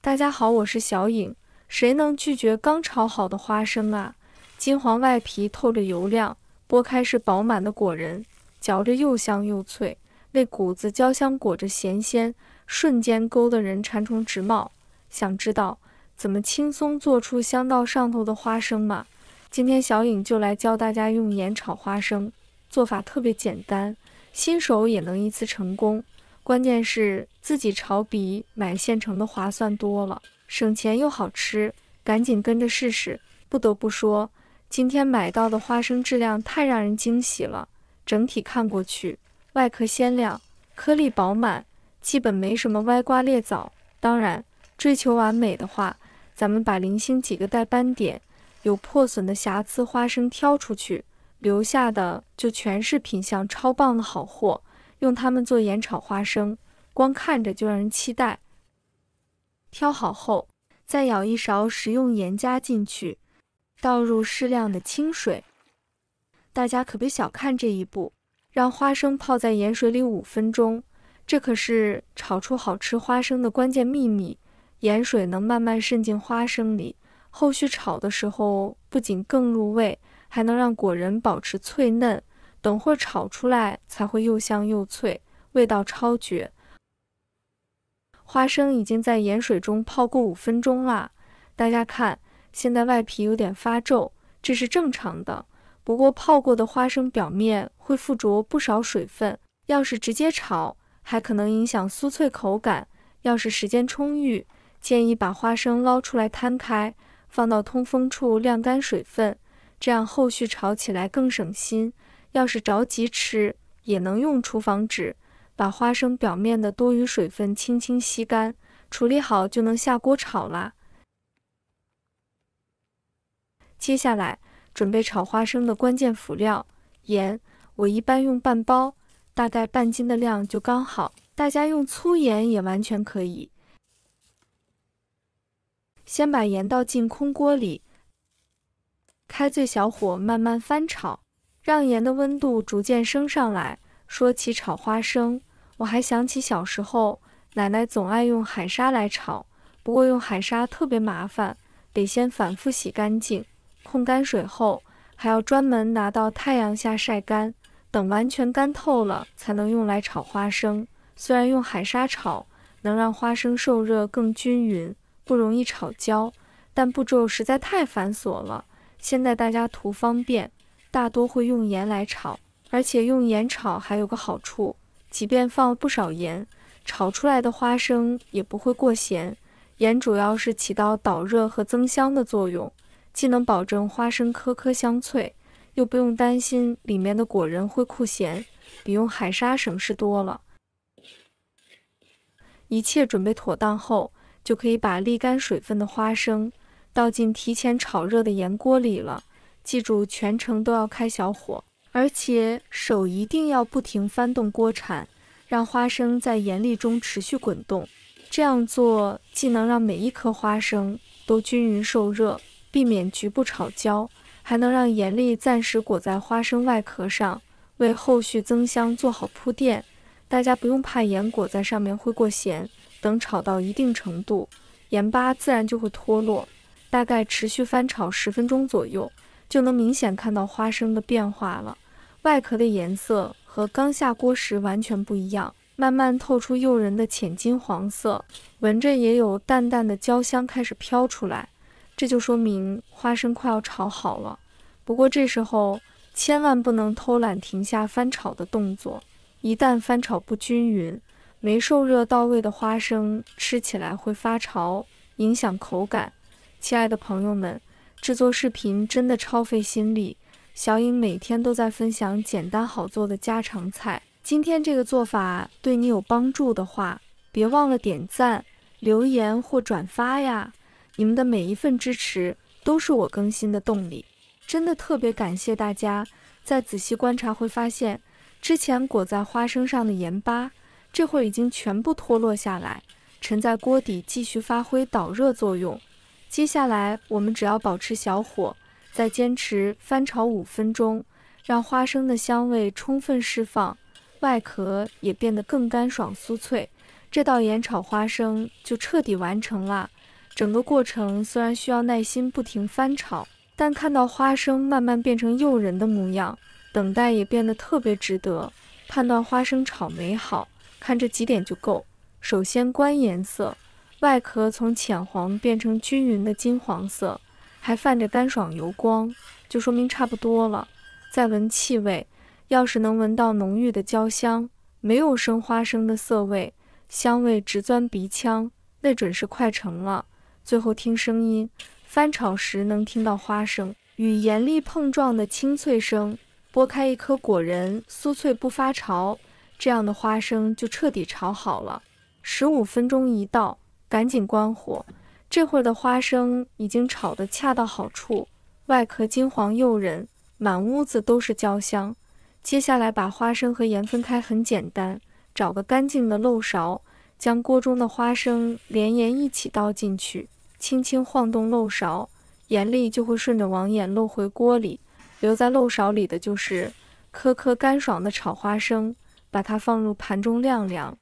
大家好，我是小颖。谁能拒绝刚炒好的花生啊？金黄外皮透着油亮，剥开是饱满的果仁，嚼着又香又脆，那股子焦香裹着咸鲜，瞬间勾得人馋虫直冒。想知道怎么轻松做出香到上头的花生吗？今天小颖就来教大家用盐炒花生，做法特别简单，新手也能一次成功。关键是自己炒比买现成的划算多了，省钱又好吃，赶紧跟着试试。不得不说，今天买到的花生质量太让人惊喜了，整体看过去，外壳鲜亮，颗粒饱满，基本没什么歪瓜裂枣。当然，追求完美的话，咱们把零星几个带斑点、有破损的瑕疵花生挑出去，留下的就全是品相超棒的好货。用它们做盐炒花生，光看着就让人期待。挑好后，再舀一勺食用盐加进去，倒入适量的清水。大家可别小看这一步，让花生泡在盐水里5分钟，这可是炒出好吃花生的关键秘密。盐水能慢慢渗进花生里，后续炒的时候不仅更入味，还能让果仁保持脆嫩。等会儿炒出来才会又香又脆，味道超绝。花生已经在盐水中泡过5分钟啦，大家看，现在外皮有点发皱，这是正常的。不过泡过的花生表面会附着不少水分，要是直接炒，还可能影响酥脆口感。要是时间充裕，建议把花生捞出来摊开，放到通风处晾干水分，这样后续炒起来更省心。要是着急吃，也能用厨房纸把花生表面的多余水分轻轻吸干，处理好就能下锅炒啦。接下来准备炒花生的关键辅料盐，我一般用半包，大概半斤的量就刚好，大家用粗盐也完全可以。先把盐倒进空锅里，开最小火慢慢翻炒，让盐的温度逐渐升上来。说起炒花生，我还想起小时候，奶奶总爱用海沙来炒，不过用海沙特别麻烦，得先反复洗干净，控干水后，还要专门拿到太阳下晒干，等完全干透了才能用来炒花生。虽然用海沙炒能让花生受热更均匀，不容易炒焦，但步骤实在太繁琐了。现在大家图方便，大多会用盐来炒，而且用盐炒还有个好处，即便放了不少盐，炒出来的花生也不会过咸。盐主要是起到导热和增香的作用，既能保证花生颗颗香脆，又不用担心里面的果仁会酷咸，比用海沙省事多了。一切准备妥当后，就可以把沥干水分的花生倒进提前炒热的盐锅里了。记住全程都要开小火，而且手一定要不停翻动锅铲，让花生在盐粒中持续滚动。这样做既能让每一颗花生都均匀受热，避免局部炒焦，还能让盐粒暂时裹在花生外壳上，为后续增香做好铺垫。大家不用怕盐裹在上面会过咸，等炒到一定程度，盐巴自然就会脱落。大概持续翻炒10分钟左右，就能明显看到花生的变化了。外壳的颜色和刚下锅时完全不一样，慢慢透出诱人的浅金黄色，闻着也有淡淡的焦香开始飘出来，这就说明花生快要炒好了。不过这时候千万不能偷懒停下翻炒的动作，一旦翻炒不均匀，没受热到位的花生吃起来会发潮，影响口感。亲爱的朋友们，制作视频真的超费心力，小颖每天都在分享简单好做的家常菜。今天这个做法对你有帮助的话，别忘了点赞、留言或转发呀！你们的每一份支持都是我更新的动力，真的特别感谢大家。再仔细观察会发现，之前裹在花生上的盐巴，这会儿已经全部脱落下来，沉在锅底继续发挥导热作用。接下来我们只要保持小火，再坚持翻炒5分钟，让花生的香味充分释放，外壳也变得更干爽酥脆，这道盐炒花生就彻底完成了。整个过程虽然需要耐心不停翻炒，但看到花生慢慢变成诱人的模样，等待也变得特别值得。判断花生炒没好，看这几点就够。首先观颜色，外壳从浅黄变成均匀的金黄色，还泛着干爽油光，就说明差不多了。再闻气味，要是能闻到浓郁的焦香，没有生花生的涩味，香味直钻鼻腔，那准是快成了。最后听声音，翻炒时能听到花生与盐粒碰撞的清脆声。剥开一颗果仁，酥脆不发潮，这样的花生就彻底炒好了。15分钟一到，赶紧关火。这会儿的花生已经炒得恰到好处，外壳金黄诱人，满屋子都是焦香。接下来把花生和盐分开很简单，找个干净的漏勺，将锅中的花生连盐一起倒进去，轻轻晃动漏勺，盐粒就会顺着网眼漏回锅里。留在漏勺里的就是颗颗干爽的炒花生，把它放入盘中晾凉。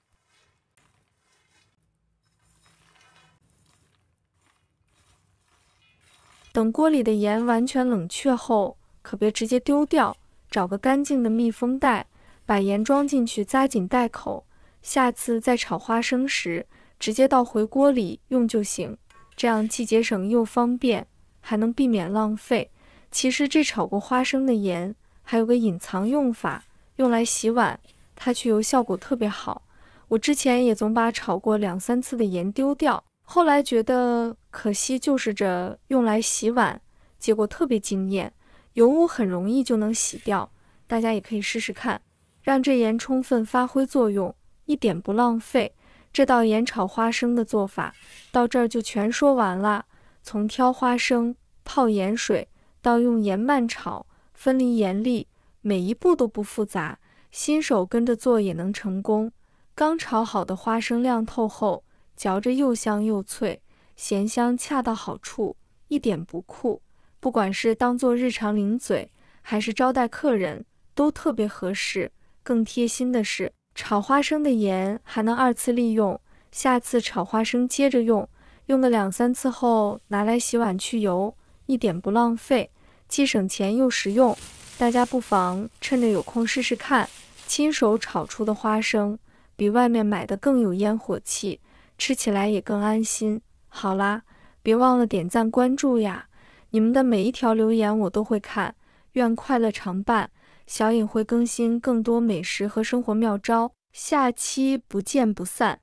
等锅里的盐完全冷却后，可别直接丢掉，找个干净的密封袋，把盐装进去，扎紧袋口。下次再炒花生时，直接倒回锅里用就行，这样既节省又方便，还能避免浪费。其实这炒过花生的盐还有个隐藏用法，用来洗碗，它去油效果特别好。我之前也总把炒过2、3次的盐丢掉，后来觉得可惜，就是这用来洗碗，结果特别惊艳，油污很容易就能洗掉。大家也可以试试看，让这盐充分发挥作用，一点不浪费。这道盐炒花生的做法到这儿就全说完了。从挑花生、泡盐水到用盐慢炒、分离盐粒，每一步都不复杂，新手跟着做也能成功。刚炒好的花生亮透后，嚼着又香又脆，咸香恰到好处，一点不苦。不管是当做日常零嘴，还是招待客人，都特别合适。更贴心的是，炒花生的盐还能2次利用，下次炒花生接着用，用个2、3次后拿来洗碗去油，一点不浪费，既省钱又实用。大家不妨趁着有空试试看，亲手炒出的花生比外面买的更有烟火气，吃起来也更安心。好啦，别忘了点赞关注呀，你们的每一条留言我都会看。愿快乐常伴，小颖会更新更多美食和生活妙招，下期不见不散。